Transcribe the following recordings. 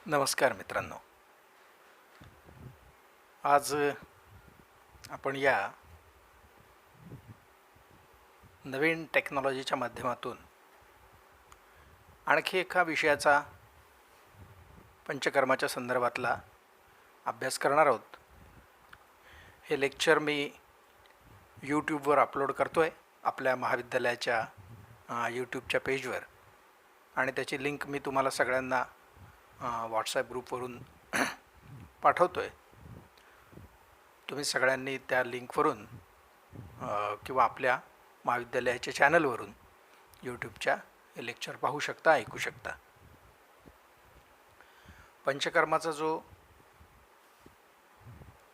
नमस्कार मित्रांनो. आज आपण या नवीन टेक्नॉलॉजीच्या माध्यमातून आणखी एका विषयाचा पंचकर्माच्या संदर्भातला अभ्यास करणार आहोत. हे लेक्चर मी यूट्यूबवर अपलोड करतो आहे आपल्या महाविद्यालयाच्या यूट्यूबच्या पेजवर, आणि त्याची लिंक मी तुम्हाला सगळ्यांना व्हॉट्सॲप ग्रुपवरून पाठवतो आहे. तुम्ही सगळ्यांनी त्या लिंकवरून किंवा आपल्या महाविद्यालयाच्या चॅनलवरून यूट्यूबच्या हे लेक्चर पाहू शकता, ऐकू शकता. पंचकर्माचा जो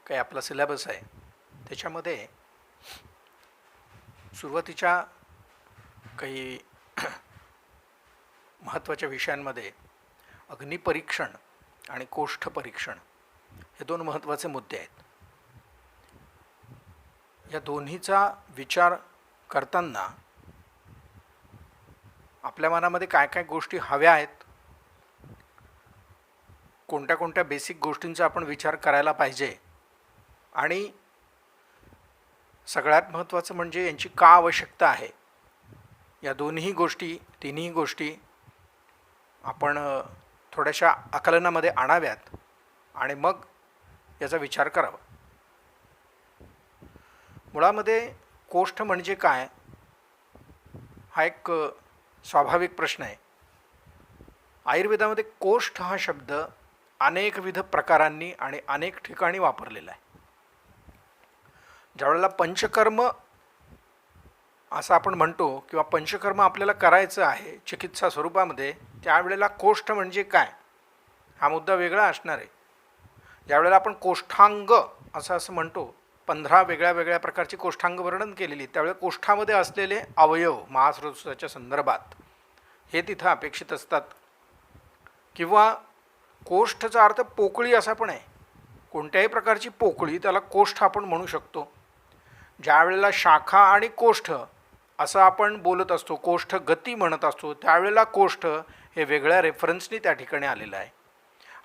काही आपला सिलेबस आहे त्याच्यामध्ये सुरुवातीच्या काही महत्त्वाच्या विषयांमध्ये अग्निपरीक्षण आणि कोष्ठ परीक्षण हे दोन महत्त्वाचे मुद्दे आहेत. या दोन्हीचा विचार करताना आपल्या मनामध्ये काय काय गोष्टी हव्या आहेत, कोणत्या कोणत्या बेसिक गोष्टींचा आपण विचार करायला पाहिजे, आणि सगळ्यात महत्त्वाचं म्हणजे यांची का आवश्यकता आहे, या दोन्ही गोष्टी तिन्ही गोष्टी आपण थोड्याशा आकलनामध्ये आणाव्यात आणि मग याचा विचार करावा. मुळामध्ये कोष्ठ म्हणजे काय हा एक स्वाभाविक प्रश्न आहे. आयुर्वेदामध्ये कोष्ठ हा शब्द अनेकविध प्रकारांनी आणि अनेक ठिकाणी वापरलेला आहे. ज्यावेळेला पंचकर्म असं आपण म्हणतो किंवा पंचकर्म आपल्याला करायचं आहे चिकित्सा स्वरूपामध्ये, त्यावेळेला कोष्ठ म्हणजे काय हा मुद्दा वेगळा असणार आहे. ज्यावेळेला आपण कोष्ठांग असं म्हणतो, 15 वेगळ्या वेगळ्या प्रकारची कोष्ठांग वर्णन केलेली, त्यावेळेला कोष्ठामध्ये असलेले अवयव मांसरसाच्या संदर्भात हे तिथं अपेक्षित असतात. किंवा कोष्ठचा अर्थ पोकळी असा पण आहे. कोणत्याही प्रकारची पोकळी त्याला कोष्ठ आपण म्हणू शकतो. ज्या वेळेला शाखा आणि कोष्ठ असं आपण बोलत असतो, कोष्ठ गती म्हणत असतो, त्यावेळेला कोष्ठ हे वेगळ्या रेफरन्सनी त्या ठिकाणी आलेलं आहे.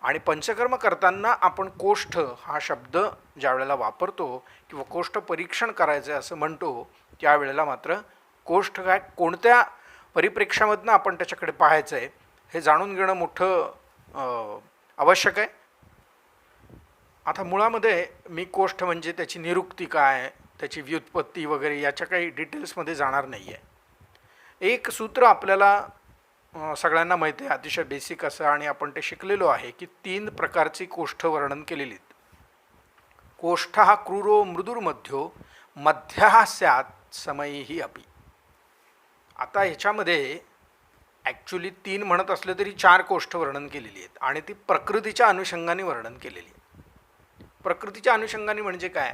आणि पंचकर्म करताना आपण कोष्ठ हा शब्द ज्या वेळेला वापरतो किंवा कोष्ठ परीक्षण करायचं आहे असं म्हणतो, त्यावेळेला मात्र कोष्ठ काय कोणत्या परिप्रेक्ष्यामधनं आपण त्याच्याकडे पाहायचं आहे हे जाणून घेणं मोठं आवश्यक आहे. आता मुळामध्ये मी कोष्ठ म्हणजे त्याची निरुक्ती काय, त्याची व्युत्पत्ती वगैरे याच्या काही डिटेल्समध्ये जाणार नाही आहे. एक सूत्र आपल्याला सगळ्यांना माहिती आहे, अतिशय बेसिक असं, आणि आपण ते शिकलेलो आहे की 3 प्रकारची कोष्ठ वर्णन केलेली आहेत. कोष्ठ हा क्रूरो मृदुर्मध्यो मध्य स्यात् समयही अपि. आता ह्याच्यामध्ये ॲक्च्युली 3 म्हणत असले तरी 4 कोष्ठ वर्णन केलेली आहेत आणि ती प्रकृतीच्या अनुषंगाने वर्णन केलेली आहे. प्रकृतीच्या अनुषंगाने म्हणजे काय,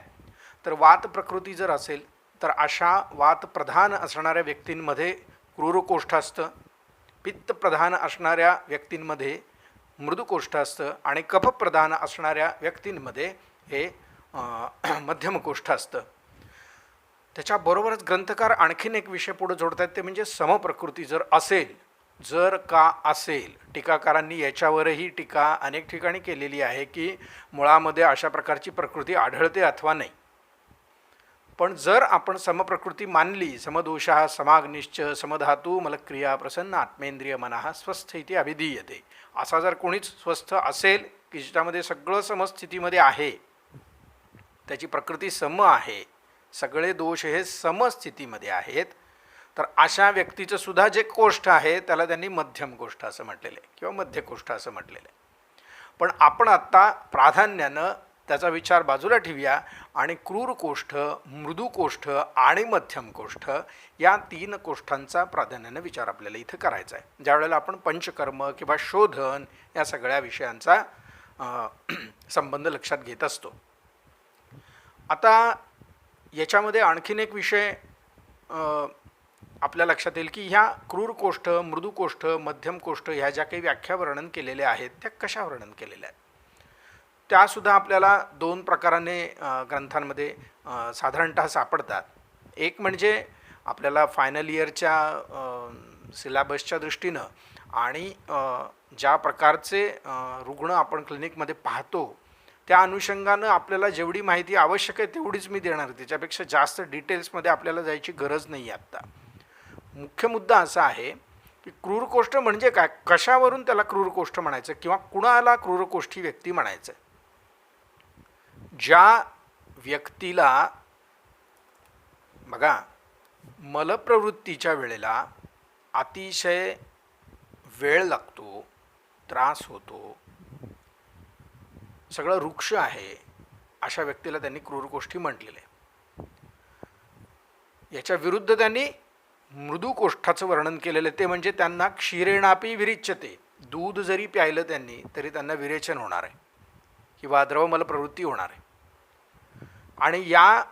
तर वात प्रकृती जर असेल तर अशा वात प्रधान असणाऱ्या व्यक्तींमध्ये क्रूरकोष्ठ असतं, पित्त प्रधान असणाऱ्या व्यक्तींमध्ये मृदुकोष्ठ असतं, आणि कफ प्रधान असणाऱ्या व्यक्तींमध्ये हे मध्यमकोष्ठ असतं. त्याच्याबरोबरच ग्रंथकार आणखीन एक विषय पुढे जोडतात, ते म्हणजे समप्रकृती जर असेल, जर का असेल. टीकाकारांनी याच्यावरही टीका अनेक ठिकाणी केलेली आहे की मुळामध्ये अशा प्रकारची प्रकृती आढळते अथवा नाही. पण जर आपण समप्रकृती मानली, समदोषः समाग्निश्च समधातू मलक्रिया प्रसन्न आत्मेंद्रिय मनः स्वस्थ इति अभिधीयते, असा जर कोणीच स्वस्थ असेल की ज्याच्यामध्ये सगळं समस्थितीमध्ये आहे, त्याची प्रकृती सम आहे, सगळे दोष हे समस्थितीमध्ये आहेत, तर अशा व्यक्तीचं सुद्धा जे कोष्ठ आहे त्याला त्यांनी मध्यम कोष्ठ असं म्हटलेलं आहे किंवा मध्य कोष्ठ असं म्हटलेलं आहे. पण आपण आत्ता प्राधान्यानं त्याचा विचार बाजूला ठेवूया आणि क्रूर कोष्ठ, मृदू कोष्ठ आणि मध्यम कोष्ठ या 3 कोष्ठांचा प्राधान्यानं विचार आपल्याला इथं करायचा आहे ज्यावेळेला आपण पंचकर्म किंवा शोधन या सगळ्या विषयांचा संबंध लक्षात घेत असतो. आता याच्यामध्ये आणखीन एक विषय आपल्या लक्षात येईल की ह्या क्रूर कोष्ठ, मृदू कोष्ठ, मध्यम कोष्ठ ह्या ज्या काही व्याख्या वर्णन केलेल्या आहेत त्या कशा वर्णन केलेल्या आहेत त्यासुद्धा आपल्याला 2 प्रकाराने ग्रंथांमध्ये साधारणतः सापडतात. एक म्हणजे आपल्याला फायनल इयरच्या सिलेबसच्या दृष्टीनं आणि ज्या प्रकारचे रुग्ण आपण क्लिनिकमध्ये पाहतो त्या अनुषंगानं आपल्याला जेवढी माहिती आवश्यक आहे तेवढीच मी देणार, त्याच्यापेक्षा जास्त डिटेल्समध्ये आपल्याला जायची गरज नाही आहे आत्ता. मुख्य मुद्दा असा आहे की क्रूरकोष्ठ म्हणजे काय, कशावरून त्याला क्रूरकोष्ठ म्हणायचं किंवा कुणाला क्रूरकोष्ठी व्यक्ती म्हणायचं. ज्या व्यक्तीला बघा मलप्रवृत्तीच्या वेळेला अतिशय वेळ लागतो, त्रास होतो, सगळं रुक्ष आहे, अशा व्यक्तीला त्यांनी क्रूरकोष्ठी म्हटलेलं आहे. याच्या विरुद्ध त्यांनी मृदुकोष्ठाचं वर्णन केलेलं आहे, ते म्हणजे त्यांना क्षीरेणापी विरिच्यते, दूध जरी प्यायलं त्यांनी तरी त्यांना विरेचन होणार आहे किंवा द्रवमल प्रवृत्ती होणार आहे. आणि या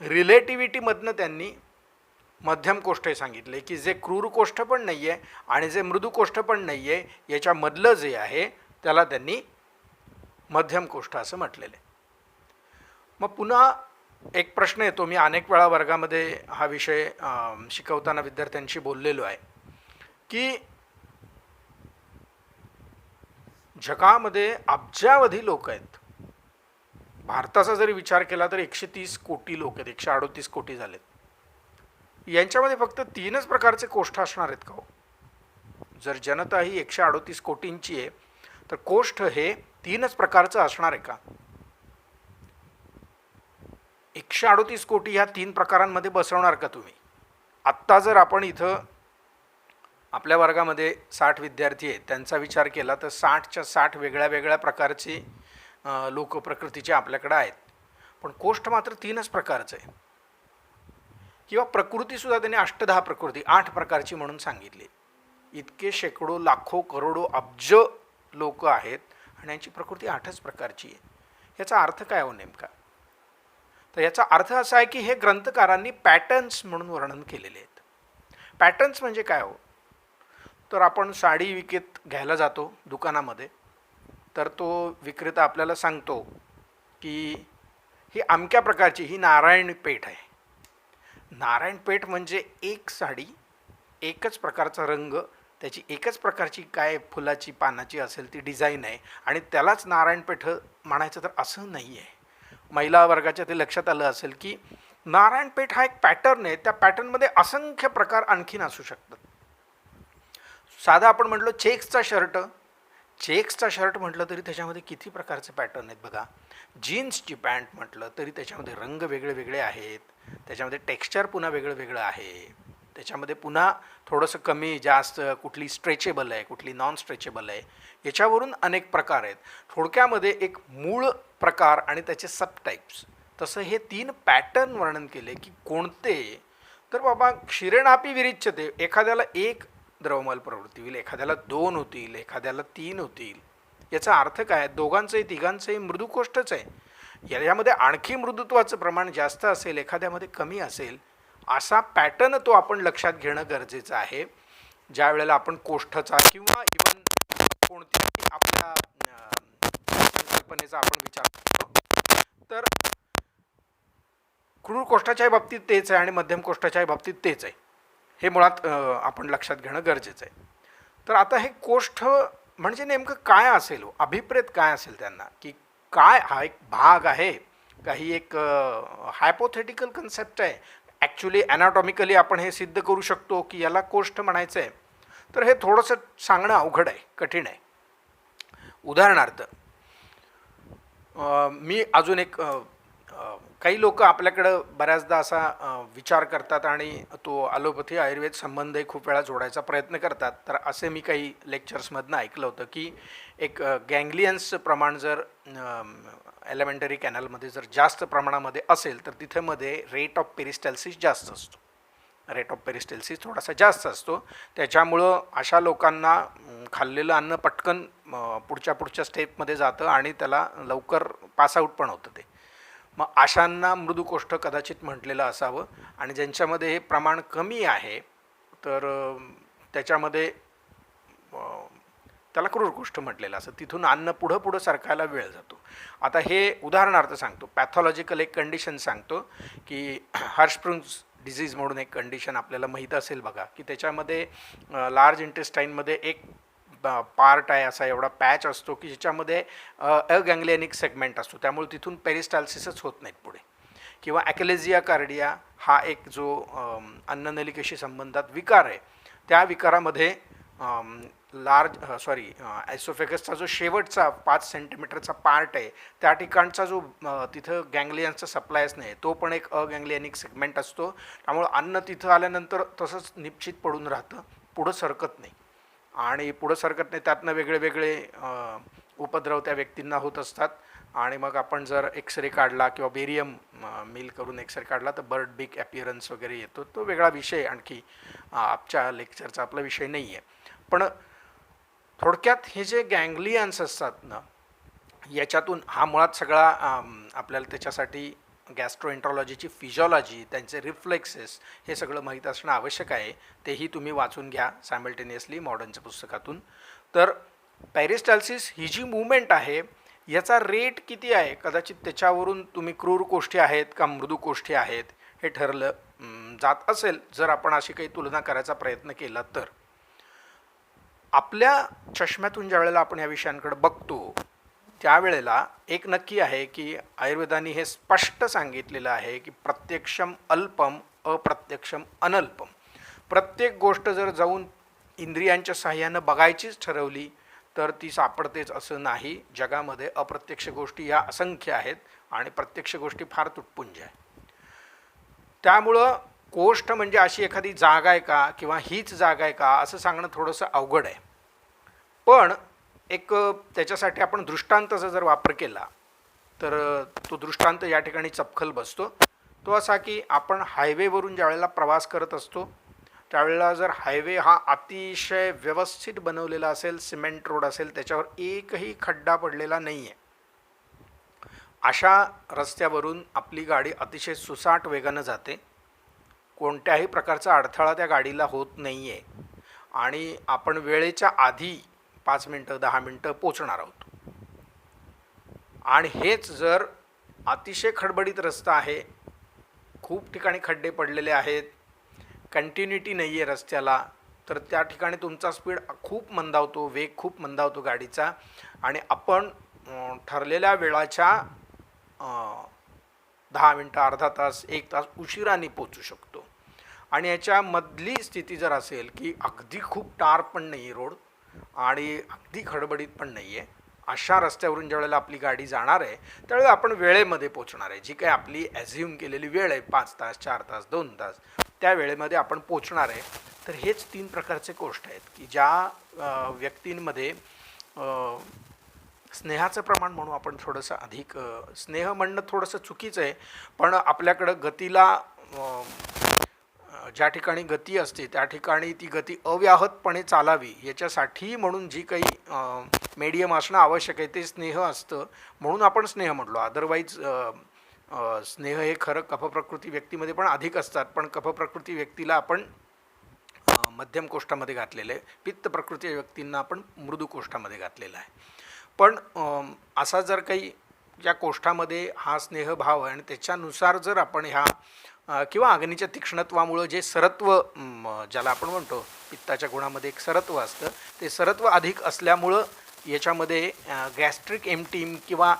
रिलेटिव्हिटीमधनं त्यांनी मध्यम कोष्ठ सांगितले की जे क्रूरकोष्ठ पण नाही आहे आणि जे मृदुकोष्ठ पण नाही आहे, याच्यामधलं जे आहे त्याला त्यांनी मध्यम कोष्ठ असं म्हटलेलं आहे. मग पुन्हा एक प्रश्न येतो, मी अनेक वेळा वर्गामध्ये हा विषय शिकवताना विद्यार्थ्यांशी बोललेलो आहे की जगामध्ये अब्जावधी लोक आहेत. भारताचा जरी विचार केला तर 130 कोटी लोक आहेत, 138 कोटी झालेत. यांच्यामध्ये फक्त 3च प्रकारचे कोष्ठ असणार आहेत का हो? जर जनता ही 138 कोटींची आहे तर कोष्ठ हे 3च प्रकारचं असणार आहे का? 138 कोटी ह्या 3 प्रकारांमध्ये बसवणार का तुम्ही? आत्ता जर आपण इथं आपल्या वर्गामध्ये 60 विद्यार्थी आहेत, त्यांचा विचार केला तर 60च्या 60 वेगळ्या वेगळ्या प्रकारचे लोक प्रकृतीचे आपल्याकडे आहेत, पण कोष्ठ मात्र 3च प्रकारचं आहे. किंवा प्रकृतीसुद्धा त्यांनी 8-10 प्रकृती 8 प्रकारची म्हणून सांगितली. इतके शेकडो लाखो करोडो अब्ज लोक आहेत आणि यांची प्रकृती 8च प्रकारची आहे. याचा अर्थ काय हो नेमका? तर याचा अर्थ असा आहे की हे ग्रंथकारांनी पॅटर्न्स म्हणून वर्णन केलेले आहेत. पॅटर्न्स म्हणजे काय हो? तर आपण साडी विकत घ्यायला जातो दुकानामध्ये, तर तो विक्रेता आपल्याला सांगतो की ही अमक्या प्रकारची, ही नारायण पेठ आहे. नारायण पेठ म्हणजे एक साडी, एकच प्रकारचा रंग, त्याची एकच प्रकारची काय फुलाची पानाची असेल ती डिझाईन आहे आणि त्यालाच नारायण पेठ म्हणायचं, तर असं नाही आहे. महिला वर्गाच्या ते लक्षात आलं असेल की नारायण पेठ हा एक पॅटर्न आहे, त्या पॅटर्नमध्ये असंख्य प्रकार आणखीन असू शकतात. साधा आपण म्हटलं चेक्सचा शर्ट म्हटलं तरी त्याच्यामध्ये किती प्रकारचे पॅटर्न आहेत बघा. जीन्सची पॅन्ट म्हटलं तरी त्याच्यामध्ये रंग वेगळे वेगळे आहेत, त्याच्यामध्ये टेक्स्चर पुन्हा वेगळं वेगळं आहे, त्याच्यामध्ये पुन्हा थोडंसं कमी जास्त, कुठली स्ट्रेचेबल आहे कुठली नॉन स्ट्रेचेबल आहे, याच्यावरून अनेक प्रकार आहेत. थोडक्यामध्ये एक मूळ प्रकार आणि त्याचे सबटाईप्स, तसं हे 3 पॅटर्न वर्णन केले की कोणते. तर बाबा क्षीरेणापी विरिच्यते, एखाद्याला 1 द्रवमल प्रवृत्ती होईल, एखाद्याला 2 होतील, एखाद्याला 3 होतील. याचा अर्थ काय? दोघांचंही तिघांचंही मृदुकोष्ठच आहे. यामध्ये आणखी मृदुत्वाचं प्रमाण जास्त असेल, एखाद्यामध्ये कमी असेल, असा पॅटर्न तो आपण लक्षात घेणं गरजेचं आहे ज्या वेळेला आपण कोष्ठचा किंवा इव्हन कोणत्याही आपल्या कल्पनेचा आपण विचार करतो. तर क्रूर कोष्ठाच्याही बाबतीत तेच आहे आणि मध्यम कोष्ठाच्याही बाबतीत तेच आहे. हे मुळात आपण लक्षात घेणं गरजेचं आहे. तर आता हे कोष्ठ म्हणजे नेमकं काय असेल, अभिप्रेत काय असेल त्यांना, की काय हा एक भाग आहे का, ही एक हायपोथेटिकल कन्सेप्ट आहे, ॲक्च्युली ॲनाटॉमिकली आपण हे सिद्ध करू शकतो की याला कोष्ठ म्हणायचं आहे. तर हे थोडंसं सांगणं अवघड आहे, कठीण आहे. उदाहरणार्थ मी अजून एक काही लोक आपल्याकडं बऱ्याचदा असा विचार करतात आणि तो ॲलोपॅथी आयुर्वेद संबंधही खूप वेळा जोडायचा प्रयत्न करतात. तर असे मी काही लेक्चर्समधनं ऐकलं होतं की एक गँग्लियन्सचं प्रमाण जर एलिमेंटरी कॅनलमध्ये जर जास्त प्रमाणामध्ये असेल तर तिथे मध्ये रेट ऑफ पेरिस्टॅल्सिस जास्त असतो, रेट ऑफ पेरिस्टॅल्सिस थोडासा जास्त असतो. त्याच्यामुळं अशा लोकांना खाल्लेलं अन्न पटकन पुढच्या स्टेपमध्ये जातं आणि त्याला लवकर पासआउट पण होतं ते. मग अशांना मृदुकोष्ठ कदाचित म्हटलेलं असावं आणि ज्यांच्यामध्ये हे प्रमाण कमी आहे तर त्याच्यामध्ये त्याला क्रूरकोष्ठ म्हटलेलं असं. तिथून अन्न पुढं सरकायला वेळ जातो. आता हे उदाहरणार्थ सांगतो, पॅथॉलॉजिकल एक कंडिशन सांगतो की हर्षस्प्रुंग्स डिझीज म्हणून एक कंडिशन आपल्याला माहीत असेल बघा, की त्याच्यामध्ये लार्ज इंटेस्टाईनमध्ये एक पार्ट आहे असा एवढा पॅच असतो की ज्याच्यामध्ये अगँग्लियनिक सेगमेंट असतो, त्यामुळे तिथून पेरिस्टाल्सिसच होत नाहीत पुढे. किंवा ॲकेलेझिया कार्डिया हा एक जो अन्ननलिकेशी संबंधात विकार आहे, त्या विकारामध्ये आयसोफेगसचा जो शेवटचा 5 सेंटीमीटरचा पार्ट आहे त्या ठिकाणचा जो तिथं गँग्लियनचा सप्लायच नाही, तो पण एक अगँग्लियनिक सेगमेंट असतो. त्यामुळं अन्न तिथं आल्यानंतर तसंच निश्चित पडून राहतं, पुढं सरकत नाही. आणि पुढं सरकत नाही, त्यातनं वेगळे वेगळे उपद्रव त्या व्यक्तींना होत असतात. आणि मग आपण जर एक्सरे काढला किंवा बेरियम मिल करून एक्सरे काढला तर बर्ड बिग ॲपिअरन्स वगैरे येतो, तो वेगळा विषय, आणखी आजच्या लेक्चरचा आपला विषय नाही आहे. पण थोडक्यात हे जे गँग्लियन्स असतात ना, याच्यातून हा मुळात सगळा आपल्याला त्याच्यासाठी गॅस्ट्रोएंट्रॉलॉजीची फिजिओलॉजी, त्यांचे रिफ्लेक्सेस, हे सगळं माहीत असणं आवश्यक आहे. तेही तुम्ही वाचून घ्या सायमल्टेनियसली मॉडर्नच्या पुस्तकातून. तर पेरिस्टाल्सिस ही जी मूवमेंट आहे याचा रेट किती आहे, कदाचित त्याच्यावरून तुम्ही क्रूर कोष्ठी आहेत का मृदू कोष्ठी आहेत हे ठरलं जात असेल, जर आपण अशी काही तुलना करायचा प्रयत्न केला तर. आपल्या चष्म्यातून ज्या वेळेला आपण या विषयांकडे बघतो त्यावेळेला एक नक्की आहे की आयुर्वेदाने हे स्पष्ट सांगितलेलं आहे की प्रत्यक्षम अल्पम अप्रत्यक्षम अनल्पम. प्रत्येक गोष्ट जर जाऊन इंद्रियांच्या साह्यानं बघायचीच ठरवली तर ती सापडतेच असं नाही. जगामध्ये अप्रत्यक्ष गोष्टी या असंख्य आहेत आणि प्रत्यक्ष गोष्टी फार तुटपुंज आहे. त्यामुळं कोष्ठ म्हणजे अशी एखादी जागा आहे का किंवा हीच जागा आहे का असं सांगणं थोडंसं अवघड आहे. पण एक त्याच्यासाठी आपण दृष्टांताचा जर वापर केला तर तो दृष्टांत या ठिकाणी चपखल बसतो. तो असा की आपण हायवेवरून ज्या वेळेला प्रवास करत असतो त्यावेळेला जर हायवे हा अतिशय व्यवस्थित बनवलेला असेल, सिमेंट रोड असेल, त्याच्यावर एकही खड्डा पडलेला नाही आहे, अशा रस्त्यावरून आपली गाडी अतिशय सुसाट वेगानं जाते. कोणत्याही प्रकारचा अडथळा त्या गाडीला होत नाही आहे आणि आपण वेळेच्या आधी 5 मिनटं 10 मिनटं पोचणार आहोत. आणि हेच जर अतिशय खडबडीत रस्ता आहे, खूप ठिकाणी खड्डे पडलेले आहेत, कंटिन्युटी नाही आहे रस्त्याला, तर त्या ठिकाणी तुमचा स्पीड खूप मंदावतो, वेग खूप मंदावतो गाडीचा आणि आपण ठरलेल्या वेळाच्या 10 मिनटं, अर्धा तास, 1 तास उशिराने पोचू शकतो. आणि याच्यामधली स्थिती जर असेल की अगदी खूप टार पण नाही रोड आणि अगदी खडबडीत पण नाही आहे, अशा रस्त्यावरून ज्या वेळेला आपली गाडी जाणार आहे त्यावेळेला आपण वेळेमध्ये पोचणार आहे. जी काही आपली ॲझ्युम केलेली वेळ आहे 5 तास, 4 तास, 2 तास, त्या वेळेमध्ये आपण पोचणार आहे. तर हेच 3 प्रकारचे कोष्ठ आहेत की ज्या व्यक्तींमध्ये स्नेहाचं प्रमाण म्हणू आपण थोडंसं अधिक, स्नेह म्हणणं थोडंसं चुकीचं आहे, पण आपल्याकडं गतीला ज्या ठिकाणी गती असते त्या ठिकाणी ती गती अव्याहतपणे चालावी याच्यासाठी म्हणून जी काही मीडियम असणं आवश्यक आहे ते स्नेह असतं, म्हणून आपण स्नेह म्हटलो. अदरवाईज स्नेह हे खरं कफप्रकृती व्यक्तीमध्ये पण अधिक असतात, पण कफप्रकृती व्यक्तीला आपण मध्यम कोष्ठामध्ये घातलेलं आहे, पित्त प्रकृती व्यक्तींना आपण मृदू कोष्ठामध्ये घातलेलं आहे. पण असा जर काही ज्या कोष्ठामध्ये हा स्नेहभाव आहे आणि त्याच्यानुसार जर आपण ह्या किंवा अग्नीच्या तीक्ष्णत्वामुळं जे सरत्व ज्याला आपण म्हणतो, पित्ताच्या गुणामध्ये एक सरत्व असतं, ते सरत्व अधिक असल्यामुळं याच्यामध्ये गॅस्ट्रिक एम्टीम किंवा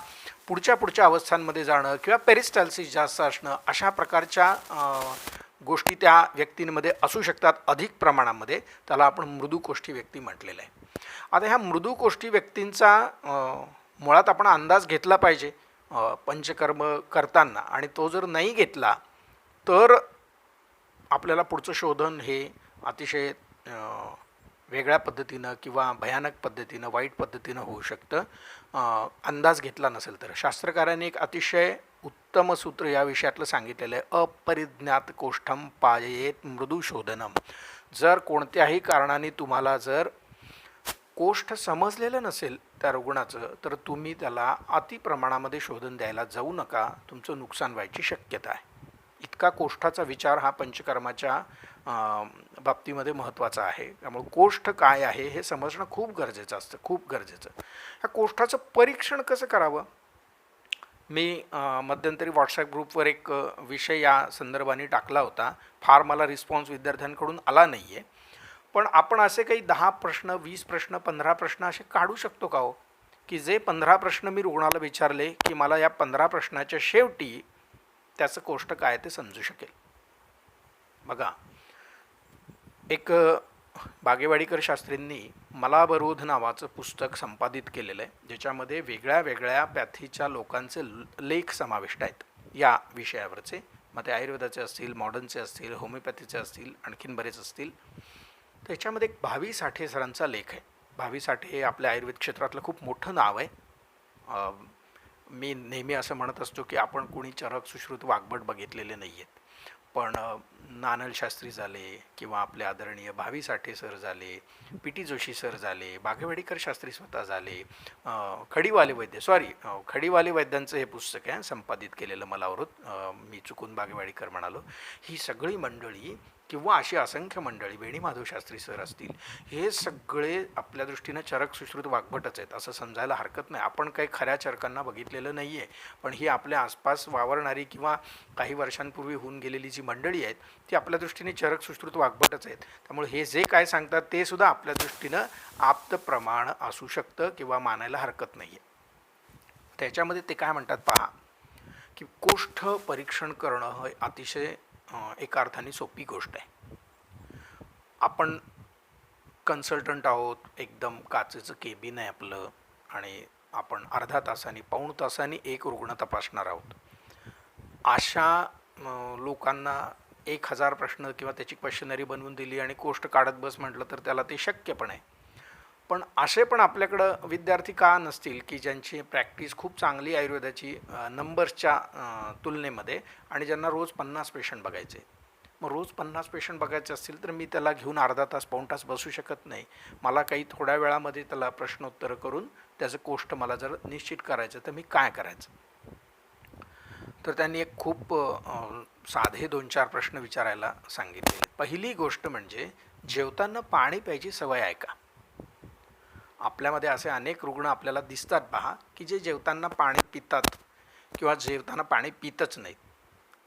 पुढच्या अवस्थांमध्ये जाणं किंवा पेरिस्टाल्सिस जास्त असणं, अशा प्रकारच्या गोष्टी त्या व्यक्तींमध्ये असू शकतात अधिक प्रमाणामध्ये. त्याला आपण मृदूकोष्ठी व्यक्ती म्हटलेलं आहे. आता ह्या मृदूकोष्ठी व्यक्तींचा मुळात आपण अंदाज घेतला पाहिजे पंचकर्म करताना, आणि तो जर नाही घेतला तर आपल्याला पुढचं शोधन हे अतिशय वेगळ्या पद्धतीनं किंवा भयानक पद्धतीनं, वाईट पद्धतीनं होऊ शकतं अंदाज घेतला नसेल तर. शास्त्रकारांनी एक अतिशय उत्तम सूत्र या विषयातलं सांगितलेलं आहे, अपरिज्ञात कोष्ठम पाययेत मृदू शोधनम. जर कोणत्याही कारणाने तुम्हाला जर कोष्ठ समजलेलं नसेल त्या रुग्णाचं तर तुम्ही त्याला अतिप्रमाणामध्ये शोधन द्यायला जाऊ नका, तुमचं नुकसान व्हायची शक्यता आहे. इतका कोष्ठाचा विचार हा पंचकर्माच्या बाबतीमध्ये महत्त्वाचा आहे. त्यामुळे कोष्ठ काय आहे हे समजणं खूप गरजेचं असतं, खूप गरजेचं. ह्या कोष्ठाचं परीक्षण कसं करावं मी मध्यंतरी व्हॉट्सॲप ग्रुपवर एक विषय या संदर्भाने टाकला होता. फार मला रिस्पॉन्स विद्यार्थ्यांकडून आला नाही आहे. पण आपण असे काही 10 प्रश्न, 20 प्रश्न, 15 प्रश्न असे काढू शकतो का हो? की जे 15 प्रश्न मी रुग्णाला विचारले की मला या 15 प्रश्नाच्या शेवटी त्याचं कोष्ट काय ते समजू शकेल. बघा, एक बागेवाडीकर शास्त्रींनी मलावरोध नावाचं पुस्तक संपादित केलेलं आहे, ज्याच्यामध्ये वेगळ्या वेगळ्या पॅथीच्या लोकांचे लेख समाविष्ट आहेत या विषयावरचे. मग ते आयुर्वेदाचे असतील, मॉडर्नचे असतील, होमिओपॅथीचे असतील, आणखीन बरेच असतील. त्याच्यामध्ये एक भावी साठे सरांचा लेख आहे. भावी साठे हे आपल्या आयुर्वेद क्षेत्रातलं खूप मोठं नाव आहे. मी नेहमी असं म्हणत असतो की आपण कोणी चरक सुश्रुत वाग्भट बघितलेले नाही आहेत, पण नानल शास्त्री झाले किंवा आपले आदरणीय भावी साठे सर झाले, पी टी जोशी सर झाले, बागेवाडीकर शास्त्री स्वतः झाले, खडीवाले वैद्यांचं हे पुस्तक आहे संपादित केलेलं मलावरोध. मी चुकून बागेवाडीकर म्हणालो. ही सगळी मंडळी किंवा अशी असंख्य मंडळी, वेणी माधव शास्त्री सर असतील, हे सगळे आपल्या दृष्टीनं चरक सुश्रुत वाग्भटच आहेत असं समजायला हरकत नाही. आपण काही खऱ्या चरकांना बघितलेलं नाही आहे, पण ही आपल्या आसपास वावरणारी किंवा काही वर्षांपूर्वी होऊन गेलेली जी मंडळी आहेत ती आपल्या दृष्टीने चरक सुश्रुत वाग्भटच आहेत. त्यामुळे हे जे काय सांगतात ते सुद्धा आपल्या दृष्टीनं आप्त प्रमाण असू शकतं किंवा मानायला हरकत नाही आहे. त्याच्यामध्ये ते काय म्हणतात पहा, की कोष्ठ परीक्षण करणं हे अतिशय एका अर्थाने सोपी गोष्ट आहे. आपण कन्सल्टंट आहोत, एकदम काचेचं केबिन आहे आपलं, आणि आपण अर्धा तासाने, पाऊण तासाने एक रुग्ण तपासणार आहोत. अशा लोकांना 1000 प्रश्न किंवा त्याची क्वेश्चनरी बनवून दिली आणि कोष्ट काढत बस म्हटलं तर त्याला ते शक्य पण आहे. पण असे पण आपल्याकडं विद्यार्थी का नसतील की ज्यांची प्रॅक्टिस खूप चांगली आयुर्वेदाची नंबर्सच्या तुलनेमध्ये, आणि ज्यांना रोज 50 पेशंट बघायचे. मग रोज 50 पेशंट बघायचे असतील तर मी त्याला घेऊन अर्धा तास, पाऊण तास बसू शकत नाही. मला काही थोड्या वेळामध्ये त्याला प्रश्नोत्तरं करून त्याचं कोष्ट मला जर निश्चित करायचं तर मी काय करायचं. तर त्यांनी एक खूप साधे 2-4 प्रश्न विचारायला सांगितले. पहिली गोष्ट म्हणजे जेवताना पाणी प्यायची सवय आहे का? आपल्यामध्ये असे अनेक रुग्ण आपल्याला दिसतात पहा, की जे जेवताना पाणी पितात किंवा जेवताना पाणी पितच नाहीत.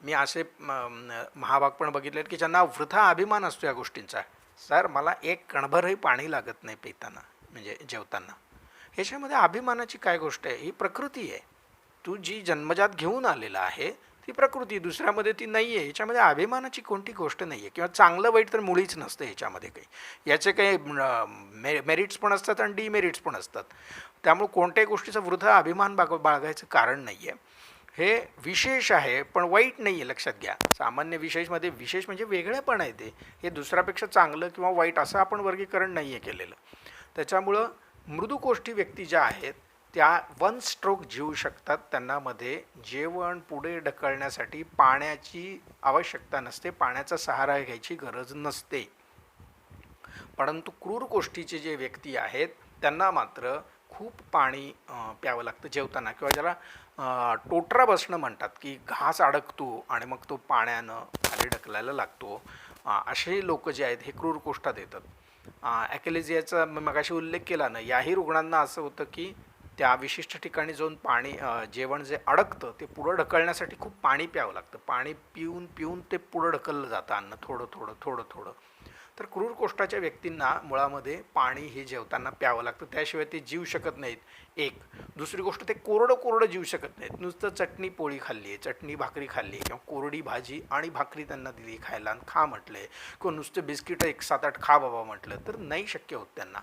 मी असे महाभाग पण बघितले की ज्यांना वृथा अभिमान असतो या गोष्टींचा. सर, मला एक कणभरही पाणी लागत नाही पिताना, म्हणजे जेवताना. ह्याच्यामध्ये अभिमानाची काय गोष्ट आहे? ही प्रकृती आहे. तू जी जन्मजात घेऊन आलेला आहे ती प्रकृती, दुसऱ्यामध्ये ती नाही आहे. ह्याच्यामध्ये अभिमानाची कोणती गोष्ट नाही आहे, किंवा चांगलं वाईट तर मुळीच नसतं ह्याच्यामध्ये काही. याचे काही मेरिट्स पण असतात आणि डिमेरिट्स पण असतात. त्यामुळे कोणत्याही गोष्टीचा वृथा अभिमान बाळगायचं कारण नाही आहे. हे विशेष आहे पण वाईट नाही आहे, लक्षात घ्या. सामान्य विशेषमध्ये विशेष म्हणजे वेगळेपण आहे ते. हे दुसऱ्यापेक्षा चांगलं किंवा वाईट असं आपण वर्गीकरण नाही आहे केलेलं. त्याच्यामुळं मृदुकोष्ठी व्यक्ती ज्या आहेत त्या 1 स्ट्रोक जीवू शकतात. त्यांना मध्ये जेवण पुढे ढकलण्यासाठी पाण्याची आवश्यकता नसते, पाण्याचा सहारा घ्यायची गरज नसते. परंतु क्रूर कोष्ठीचे जे व्यक्ती आहेत त्यांना मात्र खूप पाणी प्यावं लागतं जेवताना, किंवा ज्याला टोटरा बसणं म्हणतात, की घास अडकतो आणि मग तो पाण्यानं खाली ढकलायला लागतो. असे लोक जे आहेत हे क्रूर कोष्ठात येतात. ॲकेलेझियाचा मगाशी उल्लेख केला ना, याही रुग्णांना असं होतं की त्या विशिष्ट ठिकाणी जाऊन पाणी जेवण जे अडकतं ते पुढं ढकलण्यासाठी खूप पाणी प्यावं लागतं. पाणी पिऊन पिऊन ते पुढं ढकललं जातं अन्न, थोडं थोडं थोडं थोडं. तर क्रूर कोष्ठाच्या व्यक्तींना मुळामध्ये पाणी हे जेवताना प्यावं लागतं, त्याशिवाय ते जीव शकत नाहीत. एक दुसरी गोष्ट, ते कोरडं जीव शकत नाहीत. नुसतं चटणी पोळी खाल्ली आहे, चटणी भाकरी खाल्ली आहे, किंवा कोरडी भाजी आणि भाकरी त्यांना दिली खायला आणि खा म्हटलं आहे, किंवा नुसतं बिस्किटं 1 7-8 खा बाबा म्हटलं तर नाही शक्य होत त्यांना.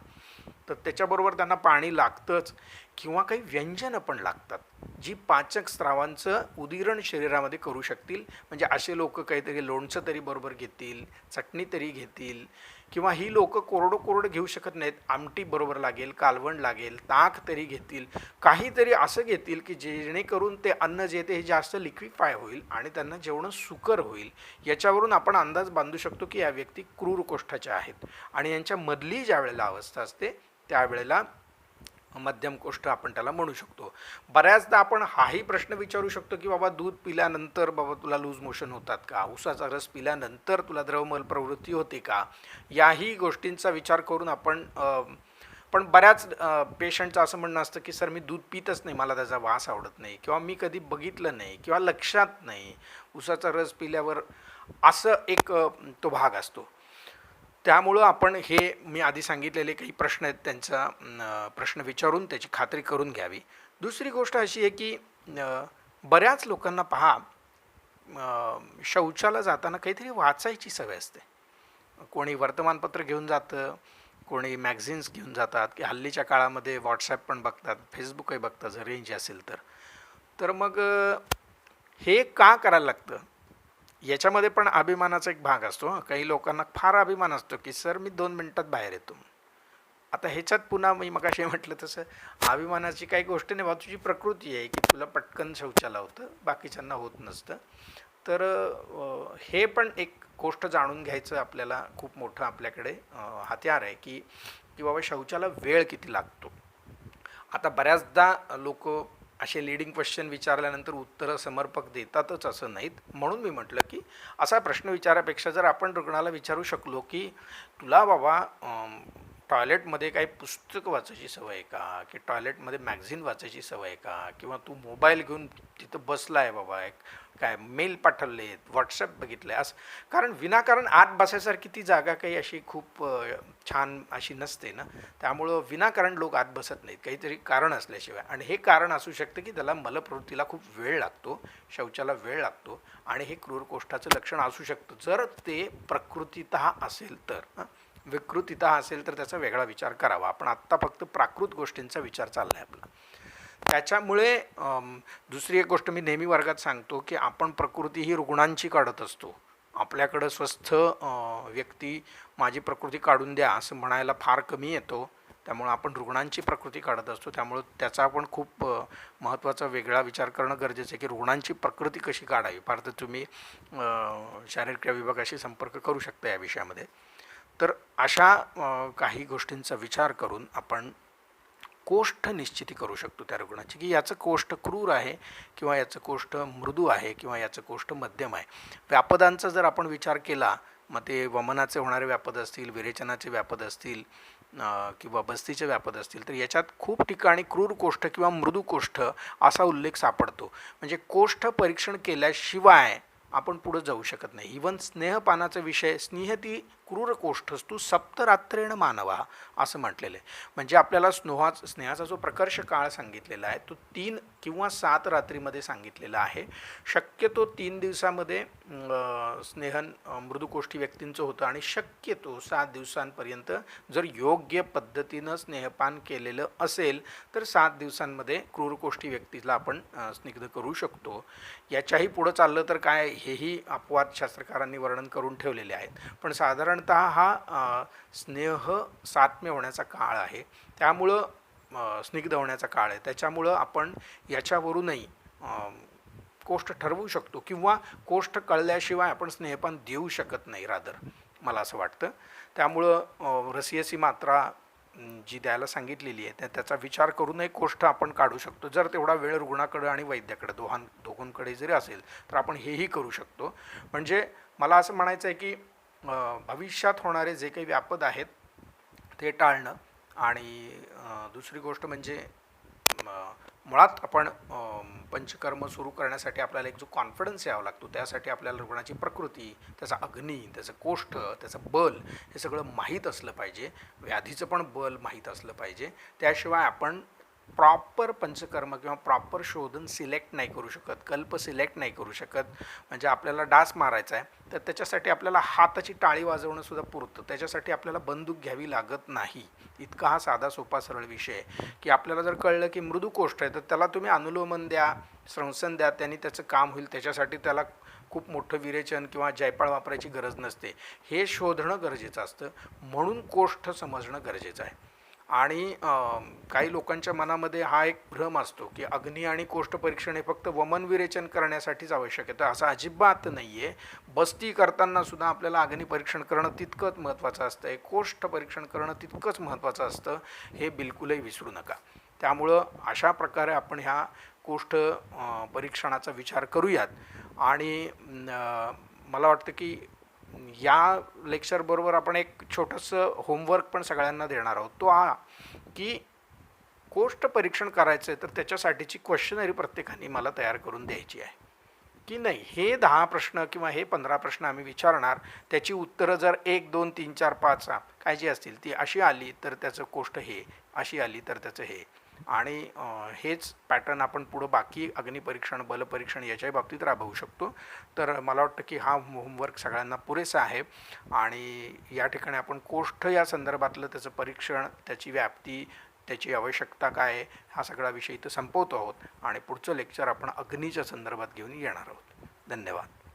तर त्याच्याबरोबर त्यांना पाणी लागतंच, किंवा काही व्यंजनं पण लागतात जी पाचक स्रावांचं उदिरण शरीरामध्ये करू शकतील. म्हणजे असे लोक काहीतरी लोणचं तरी बरोबर घेतील, चटणी तरी घेतील, किंवा ही लोक कोरडं घेऊ शकत नाहीत, आमटी बरोबर लागेल, कालवण लागेल, ताक तरी घेतील, काहीतरी असं घेतील की जेणेकरून ते अन्न जे ते हे जास्त लिक्विफाय होईल आणि त्यांना जेवणं सुकर होईल. याच्यावरून आपण अंदाज बांधू शकतो की या व्यक्ती क्रूर कोष्ठाच्या आहेत. आणि यांच्या मधली ज्या वेळेला अवस्था असते त्यावेळेला मध्यम कोष्ठ आपण त्याला म्हणू शकतो. बऱ्याचदा आपण हाही प्रश्न विचारू शकतो की बाबा दूध पिल्यानंतर बाबा तुला लूज मोशन होतात का, उसाचा रस पिल्यानंतर तुला द्रवमल प्रवृत्ती होते का. याही गोष्टींचा विचार करून आपण पण बऱ्याच पेशंटचं असं म्हणणं असतं की सर मी दूध पितच नाही, मला त्याचा वास आवडत नाही, किंवा मी कधी बघितलं नाही, किंवा लक्षात नाही, उसाचा रस पिल्यावर, असं एक तो भाग असतो. त्यामुळं आपण हे मी आधी सांगितलेले काही प्रश्न आहेत त्यांचा प्रश्न विचारून त्याची खात्री करून घ्यावी. दुसरी गोष्ट अशी आहे की बऱ्याच लोकांना पहा, शौचाला जाताना काहीतरी वाचायची सवय असते. कोणी वर्तमानपत्र घेऊन जातं, कोणी मॅगझिन्स घेऊन जातात, की हल्लीच्या काळामध्ये व्हॉट्सॲप पण बघतात, फेसबुकही बघतात जर रेंज असेल तर. तर मग हे का करायला लागतं, याच्यामध्ये पण अभिमानाचा एक भाग असतो. काही लोकांना फार अभिमान असतो की सर मी 2 मिनटात बाहेर येतो. आता ह्याच्यात पुन्हा मी मगाशी म्हटलं तसं अभिमानाची काही गोष्ट नाही, बा तुझी प्रकृती आहे की तुला पटकन शौचाला होतं, बाकीच्यांना होत नसतं. तर हे पण एक गोष्ट जाणून घ्यायचं आपल्याला, खूप मोठं आपल्याकडे हत्यार आहे की बाबा शौचाला वेळ किती लागतो. आता बऱ्याचदा लोक असे लीडिंग क्वेश्चन विचारल्यानंतर उत्तरं समर्पक देतातच असं नाहीत. म्हणून मी म्हटलं की असा प्रश्न विचारापेक्षा जर आपण रुग्णाला विचारू शकलो की तुला बाबा टॉयलेटमध्ये काही पुस्तक वाचायची सवय आहे का, की टॉयलेटमध्ये मॅगझिन वाचायची सवय आहे का, किंवा तू मोबाईल घेऊन तिथं बसला आहे बाबा, एक काय मेल पाठवले आहेत, व्हॉट्सॲप बघितलं आहे असं. कारण विनाकारण आत बसायसारखी ती जागा काही अशी खूप छान अशी नसते ना. त्यामुळं विनाकारण लोक आत बसत नाहीत, काहीतरी कारण असल्याशिवाय. आणि हे कारण असू शकतं की त्याला मलप्रवृत्तीला खूप वेळ लागतो, शौचाला वेळ लागतो, आणि हे क्रूरकोष्ठाचं लक्षण असू शकतं जर ते प्रकृतीतः असेल तर. विकृतीतः असेल तर त्याचा वेगळा विचार करावा. आपण आत्ता फक्त प्राकृत गोष्टींचा विचार चालला आहे आपला. त्याच्यामुळे दुसरी एक गोष्ट मी नेहमी वर्गात सांगतो की आपण प्रकृती ही रुग्णांची काढत असतो. आपल्याकडं स्वस्थ व्यक्ती माझी प्रकृती काढून द्या असं म्हणायला फार कमी येतो. त्यामुळं आपण रुग्णांची प्रकृती काढत असतो. त्यामुळं त्याचा आपण खूप महत्त्वाचा वेगळा विचार करणं गरजेचं आहे की रुग्णांची प्रकृती कशी काढावी. फार तर तुम्ही शारीरिक क्रिया विभागाशी संपर्क करू शकता या विषयामध्ये. तर अशा काही गोष्टींचा विचार करून आपण कोष्ठ निश्चिती करू शकतो त्या रुग्णाची, की याचं कोष्ठ क्रूर आहे, किंवा याचं कोष्ठ मृदू आहे, किंवा याचं कोष्ठ मध्यम आहे. व्यापदांचा जर आपण विचार केला, मग ते वमनाचे होणारे व्यापद असतील, विरेचनाचे व्यापद असतील, किंवा बस्तीचे व्यापद असतील, तर याच्यात खूप ठिकाणी क्रूर कोष्ठ किंवा मृदू कोष्ठ असा उल्लेख सापडतो. म्हणजे कोष्ठ परीक्षण केल्याशिवाय आपण पुढं जाऊ शकत नाही. इवन स्नेहपानाचा विषय, स्नेहती क्रूर कोष्ठस्तू सप्तरात्रेण मानवा असं म्हटलेलं आहे. म्हणजे आपल्याला स्नेहाचा जो प्रकर्ष काळ सांगितलेला आहे तो 3 किंवा 7 रात्रीमध्ये सांगितलेला आहे. शक्यतो 3 दिवसामध्ये स्नेहन मृदुकोष्ठी व्यक्तींचं होतं, आणि शक्यतो 7 दिवसांपर्यंत जर योग्य पद्धतीनं स्नेहपान केलेलं असेल तर 7 दिवसांमध्ये क्रूरकोष्ठी व्यक्तीला आपण स्निग्ध करू शकतो. याच्याही पुढं चाललं तर काय, हेही अपवाद शास्त्रकारांनी वर्णन करून ठेवलेले आहेत. पण साधारणतः हा स्नेह सात्म्य होण्याचा काळ आहे, त्यामुळं स्निग्ध होण्याचा काळ आहे. त्याच्यामुळं आपण याच्यावरूनही कोष्ठ ठरवू शकतो, किंवा कोष्ठ कळल्याशिवाय आपण स्नेहपान देऊ शकत नाही रादर, मला असं वाटतं. त्यामुळं रसियसी मात्रा जी द्यायला सांगितलेली आहे त्याचा विचार करूनही कोष्ठ आपण काढू शकतो. जर तेवढा वेळ रुग्णाकडं आणि वैद्याकडे दोघांकडे जरी असेल तर आपण हेही करू शकतो. म्हणजे मला असं म्हणायचं आहे की भविष्यात होणारे जे काही व्यापद आहेत ते टाळणं, आणि दुसरी गोष्ट म्हणजे मुळात आपण पंचकर्म सुरू करण्यासाठी आपल्याला एक जो कॉन्फिडन्स यावा लागतो, त्यासाठी आपल्याला रुग्णाची प्रकृती, त्याचा अग्नी, त्याचं कोष्ठ, त्याचं बल हे सगळं माहीत असलं पाहिजे. व्याधीचं पण बल माहीत असलं पाहिजे. त्याशिवाय आपण प्रॉपर पंचकर्म किंवा प्रॉपर शोधन सिलेक्ट नाही करू शकत, कल्प सिलेक्ट नाही करू शकत. म्हणजे आपल्याला डास मारायचा आहे तर त्याच्यासाठी आपल्याला हाताची टाळी वाजवणं सुद्धा पुरतं, त्याच्यासाठी आपल्याला बंदूक घ्यावी लागत नाही. इतका हा साधा सोपा सरळ विषय आहे की आपल्याला जर कळलं की मृदू कोष्ठ आहे तर त्याला तुम्ही अनुलोमन द्या, श्वसन द्या, त्यांनी त्याचं काम होईल. त्याच्यासाठी त्याला खूप मोठं विरेचन किंवा जयपाळ वापरायची गरज नसते. हे शोधणं गरजेचं असतं, म्हणून कोष्ठ समजणं गरजेचं आहे. आणि काही लोकांच्या मनामध्ये हा एक भ्रम असतो की अग्नी आणि कोष्ठ परीक्षण हे फक्त वमन विरेचन करण्यासाठीच आवश्यक आहे. तर असं अजिबात नाही आहे. बस्ती करताना सुद्धा आपल्याला अग्नी परीक्षण करणं तितकंच महत्त्वाचं असतं आहे, कोष्ठ परीक्षण करणं तितकंच महत्त्वाचं असतं, हे बिलकुलही विसरू नका. त्यामुळं अशा प्रकारे आपण ह्या कोष्ठ परीक्षणाचा विचार करूयात. आणि मला वाटतं की या लेक्चरबरोबर आपण एक छोटंसं होमवर्क पण सगळ्यांना देणार आहोत. तो हा की कोष्ट परीक्षण करायचं आहे तर त्याच्यासाठीची क्वेश्चनरी प्रत्येकाने मला तयार करून द्यायची आहे की नाही. हे 10 प्रश्न किंवा हे 15 प्रश्न आम्ही विचारणार, त्याची उत्तरं जर 1 2 3 4 5 काय जी असतील ती अशी आली तर त्याचं कोष्ट हे, अशी आली तर त्याचं हे. आणि हेच पॅटर्न आपण पुढं बाकी अग्निपरीक्षण, बलपरीक्षण याच्याही बाबतीत राबवू शकतो. तर मला वाटतं की हा होमवर्क सगळ्यांना पुरेसा आहे. आणि या ठिकाणी आपण कोष्ठ या संदर्भातलं त्याचं परीक्षण, त्याची व्याप्ती, त्याची आवश्यकता काय आहे, हा सगळा विषय इथं संपवतो आहोत आणि पुढचं लेक्चर आपण अग्नीच्या संदर्भात घेऊन येणार आहोत. धन्यवाद.